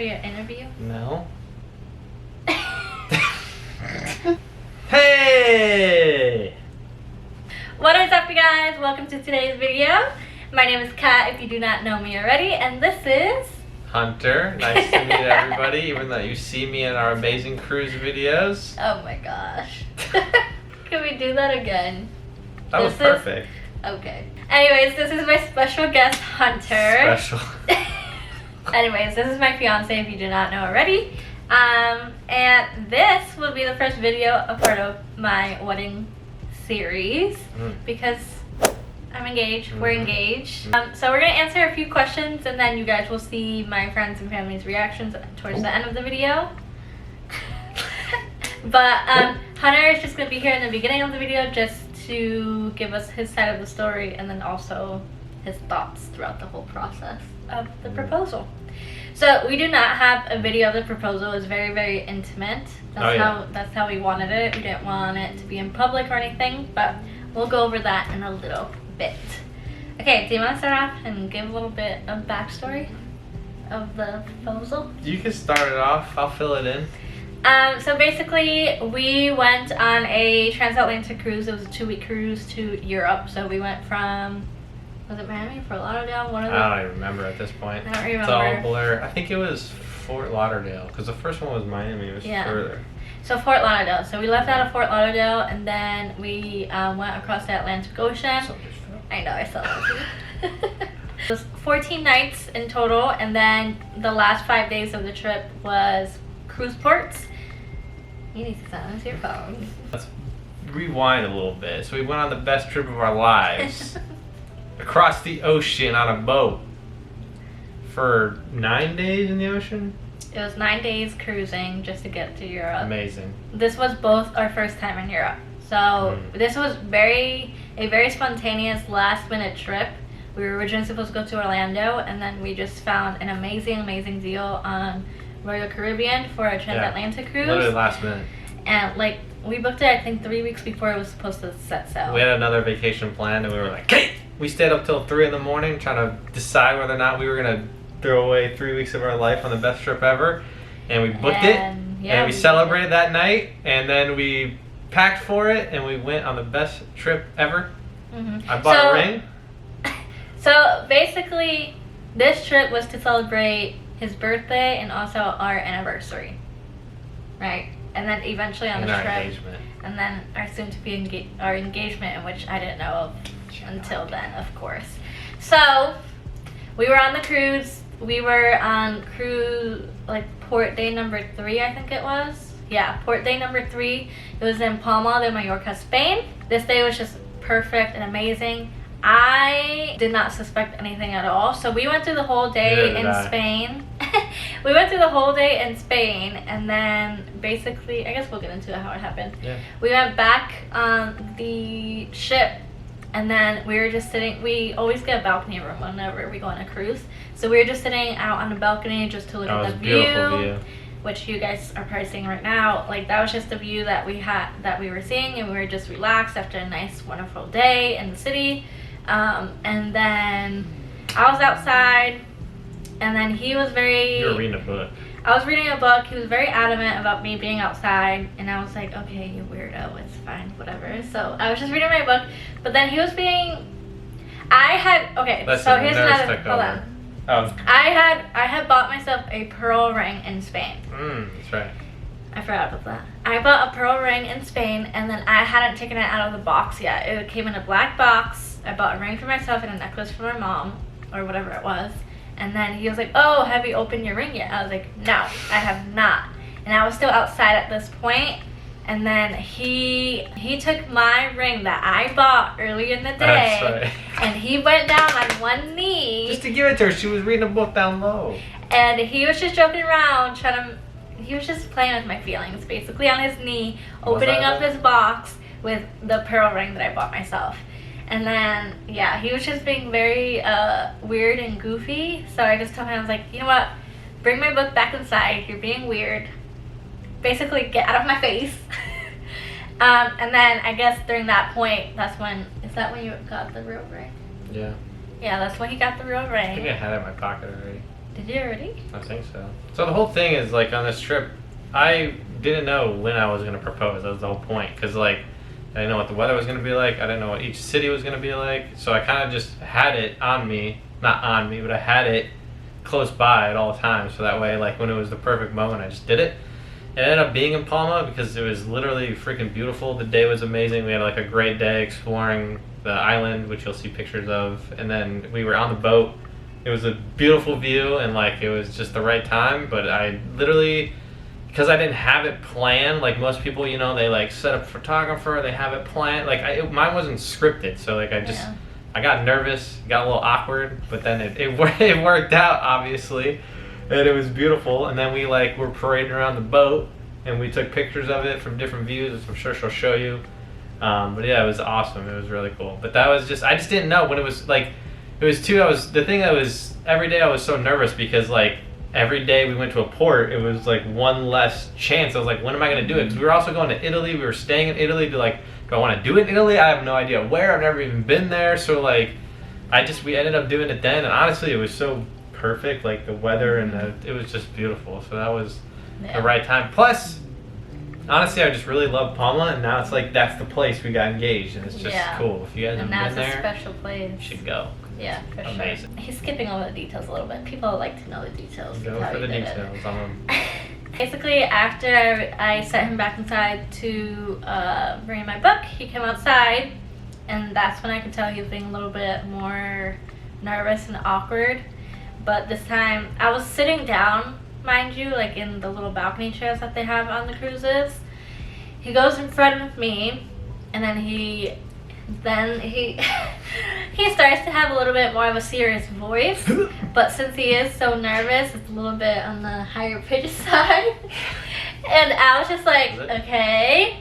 for your interview? No. Hey! What is up, you guys? Welcome to today's video. My name is Kat, if you do not know me already, and this is... Hunter. Nice to meet everybody, even though you see me in our amazing cruise videos. Oh my gosh. Can we do that again? That was perfect. Okay. Anyways, this is my special guest, Hunter. Special. Anyways, this is my fiance, if you do not know already. And this will be the first video a part of my wedding series because I'm engaged. We're engaged. So we're gonna answer a few questions, and then you guys will see my friends and family's reactions towards the end of the video. But Hunter is just gonna be here in the beginning of the video just to give us his side of the story, and then also his thoughts throughout the whole process of the proposal. So we do not have a video of the proposal. It's very, very intimate. That's how we wanted it. We didn't want it to be in public or anything, but we'll go over that in a little bit. Okay, do you want to start off and give a little bit of backstory of the proposal? You can start it off. I'll fill it in. So basically, we went on a transatlantic cruise. It was a 2-week cruise to Europe. So we went from... Was it Miami, Fort Lauderdale? One of them? I don't even remember at this point. I don't remember. It's all blur. I think it was Fort Lauderdale because the first one was Miami. It was further. So Fort Lauderdale. So we left out of Fort Lauderdale, and then we went across the Atlantic Ocean. I know, I saw that. It was 14 nights in total, and then the last 5 days of the trip was cruise ports. You need to silence your phone. Let's rewind a little bit. So we went on the best trip of our lives. Across the ocean on a boat for 9 days in the ocean. It was 9 days cruising just to get to Europe. Amazing. This was both our first time in Europe. So this was a very spontaneous last minute trip. We were originally supposed to go to Orlando, and then we just found an amazing deal on Royal Caribbean for a transatlantic cruise. Literally last minute. And like we booked it I think 3 weeks before it was supposed to set sail. We had another vacation planned, and we were like, "Hey!" We stayed up till 3 in the morning trying to decide whether or not we were gonna throw away 3 weeks of our life on the best trip ever, and we booked it, and we celebrated that night, and then we packed for it, and we went on the best trip ever. I bought a ring. So basically, this trip was to celebrate his birthday and also our anniversary, right? And then eventually on the trip, engagement. And then our soon-to-be our engagement, in which I didn't know of until then, of course. So we were on the cruise. We were on cruise like port day number 3, I think it was. Yeah, port day number 3. It was in Palma de Mallorca, Spain. This day was just perfect and amazing. I did not suspect anything at all. So we went through the whole day in Spain. We went through the whole day in Spain, and then basically, I guess we'll get into how it happened. Yeah. We went back on the ship, and then we were just sitting. We always get a balcony room whenever we go on a cruise. So we were just sitting out on the balcony just to look at the view, which you guys are probably seeing right now. Like that was just the view that we were seeing, and we were just relaxed after a nice, wonderful day in the city. And then I was outside, and then he was very... You were reading a book. I was reading a book. He was very adamant about me being outside, and I was like, okay, you weirdo, it's fine, whatever. So I was just reading my book, but then he was being... Listen, so here's another... Hold on. I had bought myself a pearl ring in Spain. That's right. I forgot about that. I bought a pearl ring in Spain, and then I hadn't taken it out of the box yet. It came in a black box. I bought a ring for myself and a necklace for my mom, or whatever it was. And then he was like, "Oh, have you opened your ring yet?" I was like, "No, I have not." And I was still outside at this point. And then he took my ring that I bought earlier in the day. That's right. And he went down on one knee. Just to give it to her. She was reading a book down low. And he was just joking around, he was just playing with my feelings, basically on his knee, opening up his box with the pearl ring that I bought myself. And then, yeah, he was just being very weird and goofy. So I just told him, I was like, you know what? Bring my book back inside. You're being weird. Basically, get out of my face. And then I guess during that point, is that when you got the real ring? Yeah. Yeah, that's when he got the real ring. I think I had it in my pocket already. Did you already? I think so. So the whole thing is like on this trip, I didn't know when I was gonna propose. That was the whole point. Cause like I didn't know what the weather was gonna be like. I didn't know what each city was gonna be like. So I kind of just had it on me, not on me, but I had it close by at all times. So that way, like when it was the perfect moment, I just did it. It ended up being in Palma because it was literally freaking beautiful. The day was amazing. We had like a great day exploring the island, which you'll see pictures of. And then we were on the boat. It was a beautiful view and like it was just the right time. But I literally, because I didn't have it planned, like most people, you know, they like set up a photographer, they have it planned. Like mine wasn't scripted. So like I got nervous, got a little awkward, but then it worked out, obviously. And it was beautiful. And then we like were parading around the boat and we took pictures of it from different views, which I'm sure she'll show you. But yeah, it was awesome. It was really cool. But that was just, I just didn't know when it was like, it was too, the thing that was, every day I was so nervous because like every day we went to a port, it was like one less chance. I was like, when am I going to do it? Because we were also going to Italy. We were staying in Italy to like, do I want to do it in Italy? I have no idea where. I've never even been there. So like, we ended up doing it then. And honestly, it was so perfect, like the weather and it was just beautiful. So that was the right time. Plus, honestly, I just really love Palma, and now it's like that's the place we got engaged, and it's just cool. If you guys haven't been there, and that's a special place. You should go. Yeah, for Amazing. sure. He's skipping over the details a little bit. People like to know the details. Go for the details. Basically, after I set him back inside to bring my book, he came outside, and that's when I could tell he was being a little bit more nervous and awkward. But this time, I was sitting down, mind you, like in the little balcony chairs that they have on the cruises. He goes in front of me, and then he he starts to have a little bit more of a serious voice. But since he is so nervous, it's a little bit on the higher pitch side. And I was just like, okay.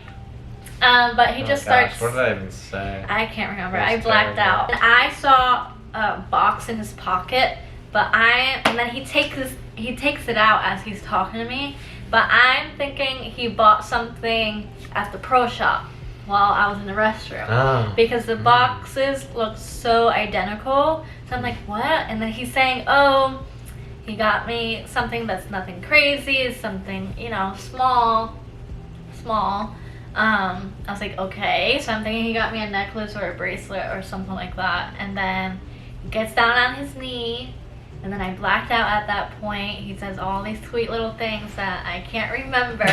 But he just starts. What did I even say? I can't remember. I blacked out. And I saw a box in his pocket. And then he takes it out as he's talking to me. But I'm thinking he bought something at the pro shop while I was in the restroom. Because the boxes look so identical. So I'm like, what? And then he's saying, oh, he got me something that's nothing crazy, something, you know, small. I was like, okay. So I'm thinking he got me a necklace or a bracelet or something like that. And then he gets down on his knee. And then I blacked out at that point. He says all these sweet little things that I can't remember.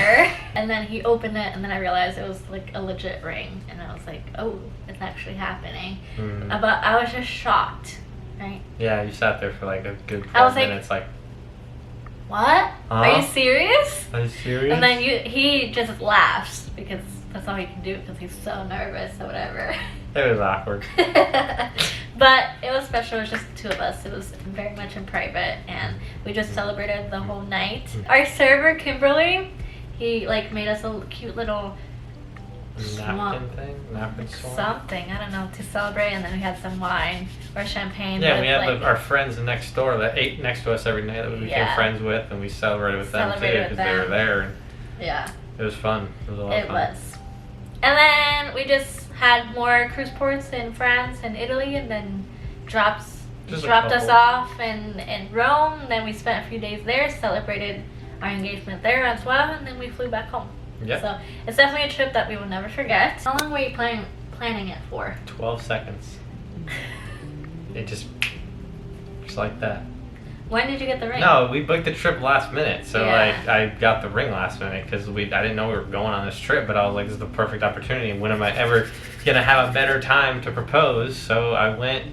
And then he opened it, and then I realized it was like a legit ring. And I was like, oh, it's actually happening. But I was just shocked, right? Yeah, you sat there for like a good 12 minutes, like, what? Are you serious? Are you serious? And then he just laughs because that's all he can do because he's so nervous or whatever. It was awkward. But it was special. It was just the two of us. It was very much in private, and we just celebrated the whole night. Our server, Kimberly, he like made us a cute little napkin swan? Something, I don't know, to celebrate, and then we had some wine or champagne. Yeah, we had our friends next door that ate next to us every night that we became friends with, and we celebrated with them too because they were there. Yeah. It was fun. It was a lot of fun. It was. And then we just had more cruise ports in France and Italy, and then dropped us off in Rome. Then we spent a few days there, celebrated our engagement there as well, and then we flew back home. Yep. So it's definitely a trip that we will never forget. How long were you planning it for? 12 seconds. It just like that. When did you get the ring? No, we booked the trip last minute. So Yeah. I got the ring last minute because I didn't know we were going on this trip, but I was like, this is the perfect opportunity. When am I ever gonna have a better time to propose? So I went,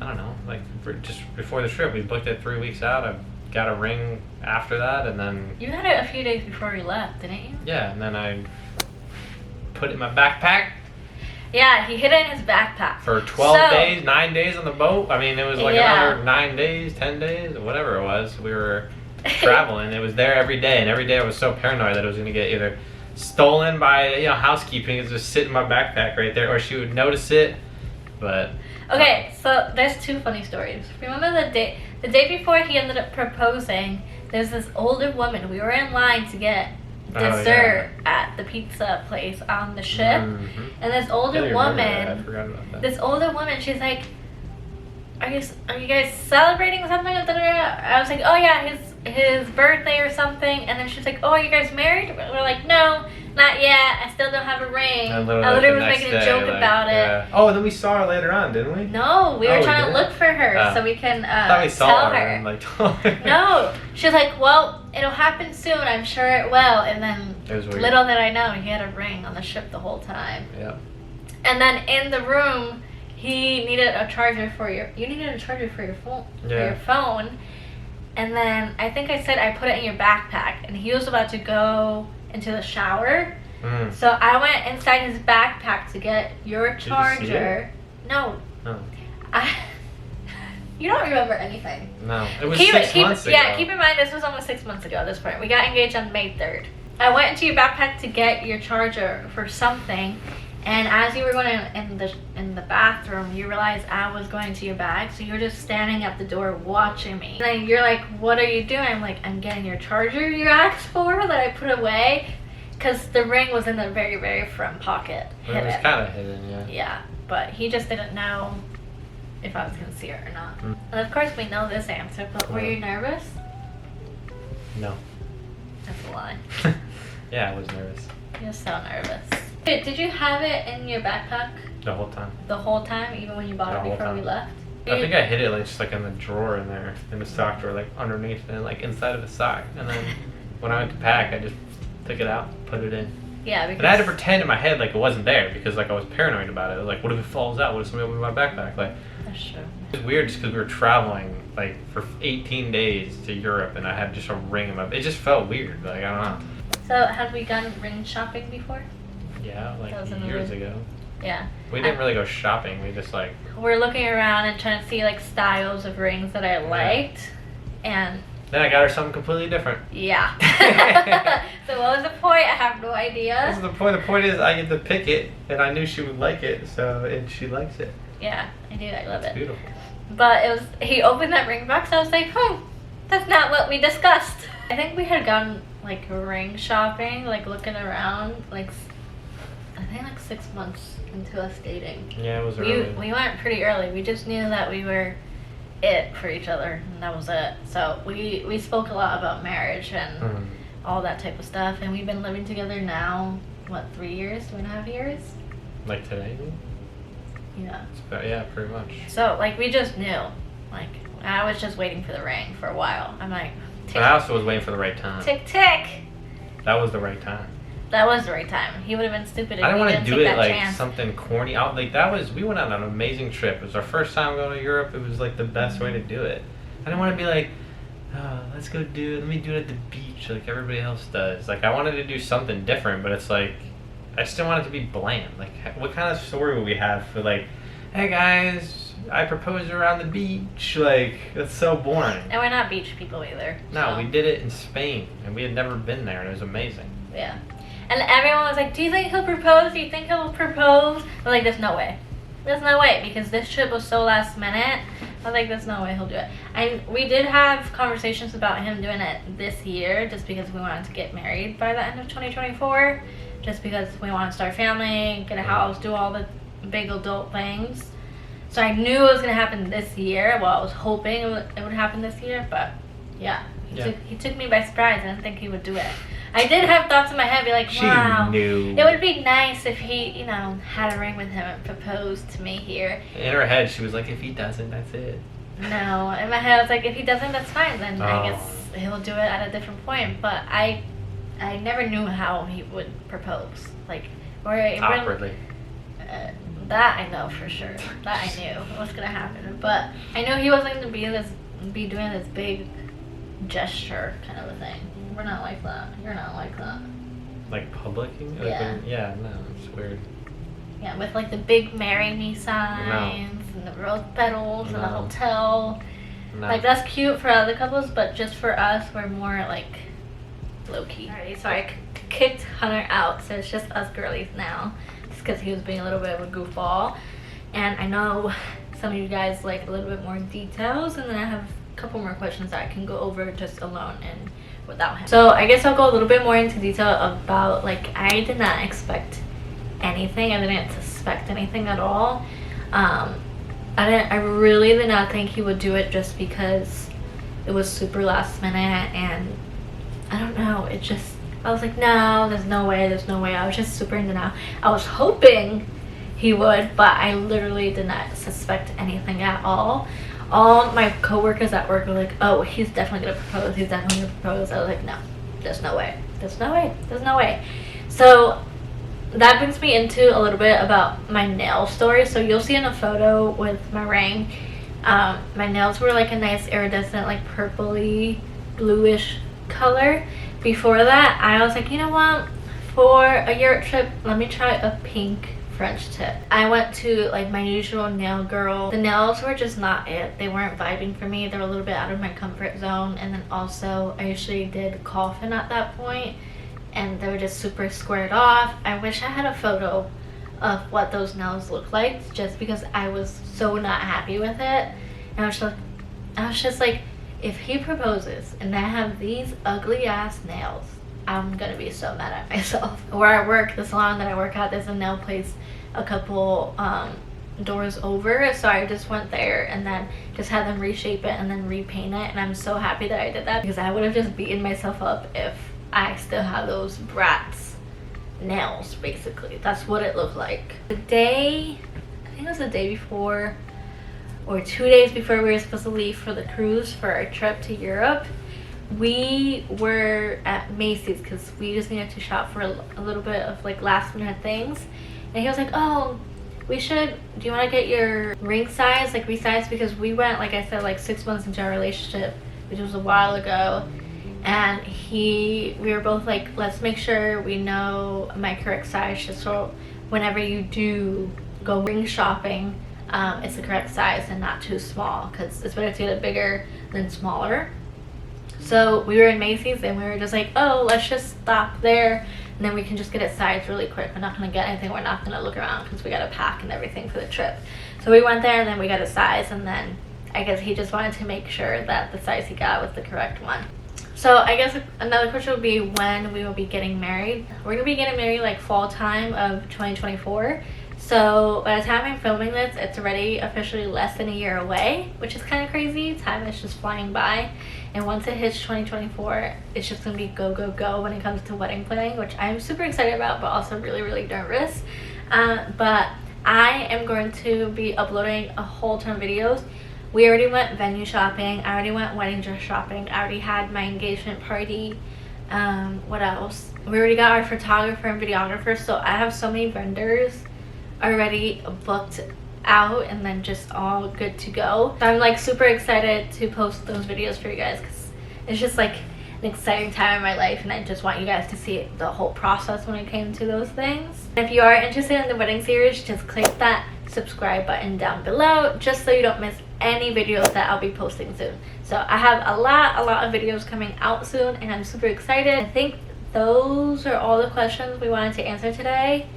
I don't know, like just before the trip. We booked it 3 weeks out. I got a ring after that, and then You had it a few days before you left, didn't you? yeah, and then I put it in my backpack Yeah, he hid it in his backpack. for 12 days, 9 days on the boat. I mean, it was like another 9 days, 10 days, or whatever it was. We were traveling. It was there every day, and every day I was so paranoid that it was going to get either stolen by housekeeping. It's just sit in my backpack right there, or she would notice it. But Okay, so there's two funny stories. Remember the day before he ended up proposing, there's this older woman. We were in line to get dessert at the pizza place on the ship. And this older woman, she's like, are you guys celebrating something? I was like, oh yeah, his birthday or something. And then she's like, oh, are you guys married? We're like, no, not yet. I still don't have a ring. I literally was making a joke about it. Oh, and then we saw her later on, didn't we? No, we were trying to look for her so we can tell her. And, like, told her. No, she's like, well, it'll happen soon. I'm sure it will. And then little did I know, he had a ring on the ship the whole time. Yeah. And then in the room, he needed a charger for your phone. For your phone. And then I think I said I put it in your backpack, and he was about to go into the shower. So I went inside his backpack to get your charger. Did you see it? No. Oh. You don't remember anything. No. It was 6 months ago. Yeah, keep in mind this was almost 6 months ago at this point. We got engaged on May 3rd. I went into your backpack to get your charger for something. And as you were going in the bathroom, you realized I was going to your bag, so you were just standing at the door watching me. And then you're like, what are you doing? I'm like, I'm getting your charger you asked for that I put away, because the ring was in the very, very front pocket. It was kind of hidden, yeah. Yeah, but he just didn't know if I was going to see it or not. And of course we know this answer, but were you nervous? No. That's a lie. Yeah, I was nervous. You're so nervous. Did you have it in your backpack? The whole time. The whole time, even when you bought it before we left? I think I hid it like just like in the drawer in there, in the sock drawer, like underneath and like inside of the sock. And then when I went to pack, I just took it out, put it in. Yeah, because... And I had to pretend in my head like it wasn't there because like I was paranoid about it. I was like, what if it falls out? What if somebody opens my backpack? Like, that's true. It was weird just because we were traveling like for 18 days to Europe and I had just a ring in my... It just felt weird. Like, I don't know. So, have we gone ring shopping before? Yeah, like years ago. Yeah. We didn't really go shopping. We just like... We're looking around and trying to see like styles of rings that I liked. And... Then I got her something completely different. Yeah. So what was the point? I have no idea. What's the point? The point is I get to pick it and I knew she would like it, and she likes it. Yeah, I do. I love it. It's beautiful. But it was... He opened that ring box. I was like, that's not what we discussed. I think we had gone like ring shopping, like looking around, like... I think like 6 months into us dating. Yeah, it was early. We went pretty early. We just knew that we were it for each other, and that was it. So we spoke a lot about marriage and all that type of stuff, and we've been living together now, what, 3 years, 2.5 years? Like today? Yeah. Yeah, pretty much. So like we just knew. Like I was just waiting for the ring for a while. I'm like, tick. But I also was waiting for the right time. Tick tick. That was the right time. That was the right time. He would have been stupid if I didn't want to do it like chance. something corny. We went on an amazing trip. It was our first time going to Europe. It was like the best way to do it. I didn't want to be like, oh, let me do it at the beach like everybody else does. Like I wanted to do something different, but it's like, I just didn't want it to be bland. Like what kind of story would we have for like, hey guys, I proposed around the beach. Like, that's so boring. And we're not beach people either. No, we did it in Spain, and we had never been there, and it was amazing. Yeah. And everyone was like, do you think he'll propose? Do you think he'll propose? I'm like, there's no way. There's no way, because this trip was so last minute. I was like, there's no way he'll do it. And we did have conversations about him doing it this year, just because we wanted to get married by the end of 2024. Just because we want to start a family, get a house, do all the big adult things. So I knew it was going to happen this year. Well, I was hoping it would happen this year, but yeah. He took me by surprise. I didn't think he would do it. I did have thoughts in my head, be like, wow, it would be nice if he, had a ring with him and proposed to me here. In her head, she was like, if he doesn't, that's it. No, in my head, I was like, if he doesn't, that's fine. Then I guess he'll do it at a different point. But I never knew how he would propose. Like, awkwardly. That I know for sure. That I knew was gonna happen. But I knew he wasn't gonna be doing this big gesture kind of a thing. We're not like that. You're not like that. Like public? Yeah. No, it's weird. Yeah, with like the big marry me signs and the rose petals and the hotel. No. Like that's cute for other couples, but just for us, we're more like low key. Alrighty, so I kicked Hunter out, so it's just us girlies now. Just because he was being a little bit of a goofball. And I know some of you guys like a little bit more details, and then I have a couple more questions that I can go over just alone and without him. So I guess I'll go a little bit more into detail about, like, I did not expect anything. I didn't suspect anything at all. I really did not think he would do it just because it was super last minute, and I don't know, it just, I was like, no, there's no way. I was just super in denial. I was hoping he would, but I literally did not suspect anything at all. All my coworkers at work were like, oh, he's definitely gonna propose, I was like, no, there's no way. So that brings me into a little bit about my nail story. So you'll see in a photo with my ring, my nails were like a nice iridescent, like purpley bluish color. Before that, I was like, you know what, for a Europe trip, let me try a pink French tip. I went to like my usual nail girl. The nails were just not it. They weren't vibing for me. They were a little bit out of my comfort zone. And then also I usually did coffin at that point, and they were just super squared off. I wish I had a photo of what those nails look like, just because I was so not happy with it. And I was just like, if he proposes and I have these ugly ass nails, I'm gonna be so mad at myself. Where I work, the salon that I work at, there's a nail place a couple doors over, so I just went there and then just had them reshape it and then repaint it. And I'm so happy that I did that, because I would have just beaten myself up if I still have those Bratz nails. Basically, that's what it looked like. The day, I think it was the day before or 2 days before we were supposed to leave for the cruise for our trip to Europe, we were at Macy's because we just needed to shop for a little bit of like last minute things. And he was like, oh, do you want to get your ring size like resized? Because we went, like I said, like 6 months into our relationship, which was a while ago. And we were both like, let's make sure we know my correct size, just so whenever you do go ring shopping, it's the correct size and not too small, because it's better to get it bigger than smaller. So we were in Macy's and we were just like, oh, let's just stop there and then we can just get it sized really quick. We're not going to get anything. We're not going to look around because we got to pack and everything for the trip. So we went there and then we got a size, and then I guess he just wanted to make sure that the size he got was the correct one. So I guess another question would be when we will be getting married. We're going to be getting married like fall time of 2024. So by the time I'm filming this, it's already officially less than a year away, which is kind of crazy. Time is just flying by. And once it hits 2024, it's just going to be go, go, go when it comes to wedding planning, which I'm super excited about, but also really, really nervous. But I am going to be uploading a whole ton of videos. We already went venue shopping. I already went wedding dress shopping. I already had my engagement party. What else? We already got our photographer and videographer. So I have so many vendors already booked out and then just all good to go. So I'm like super excited to post those videos for you guys, because it's just like an exciting time in my life, and I just want you guys to see the whole process when it came to those things. If you are interested in the wedding series, just click that subscribe button down below, just so you don't miss any videos that I'll be posting soon. So I have a lot of videos coming out soon, and I'm super excited. I think those are all the questions we wanted to answer today.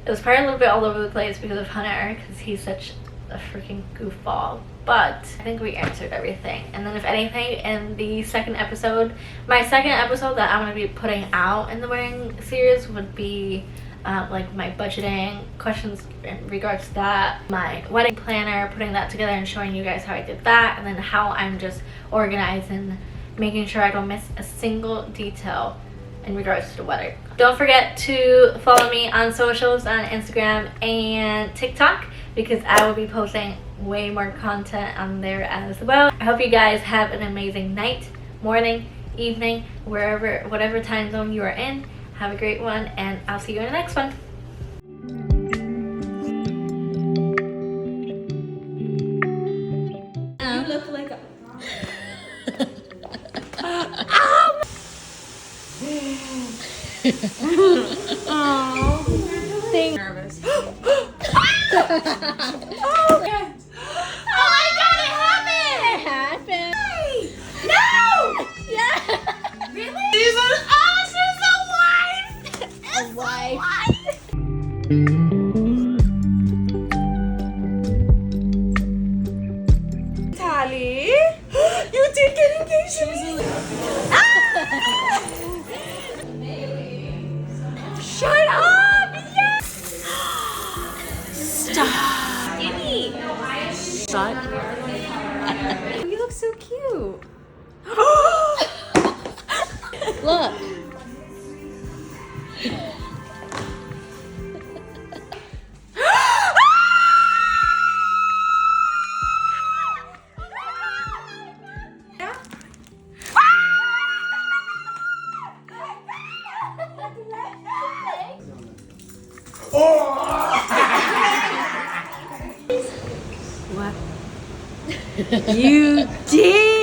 It was probably a little bit all over the place because of Hunter, because he's such a freaking goofball. But I think we answered everything. And then if anything, in the second episode, my second episode that I'm going to be putting out in the wedding series would be like my budgeting questions in regards to that, my wedding planner, putting that together and showing you guys how I did that, and then how I'm just organizing, making sure I don't miss a single detail in regards to the wedding. Don't forget to follow me on socials, on Instagram and TikTok, because I will be posting way more content on there as well. I hope you guys have an amazing night, morning, evening, whatever time zone you are in. Have a great one, and I'll see you in the next one. You look like a... Oh, thank nervous. Oh, yes. Oh my God, it happened! It happened! No! Yeah! Really? She's a wife! Tali, you did get engaged. Shut up! Yes! Stop! Gimme! saw it? You look so cute. Look. What? You did!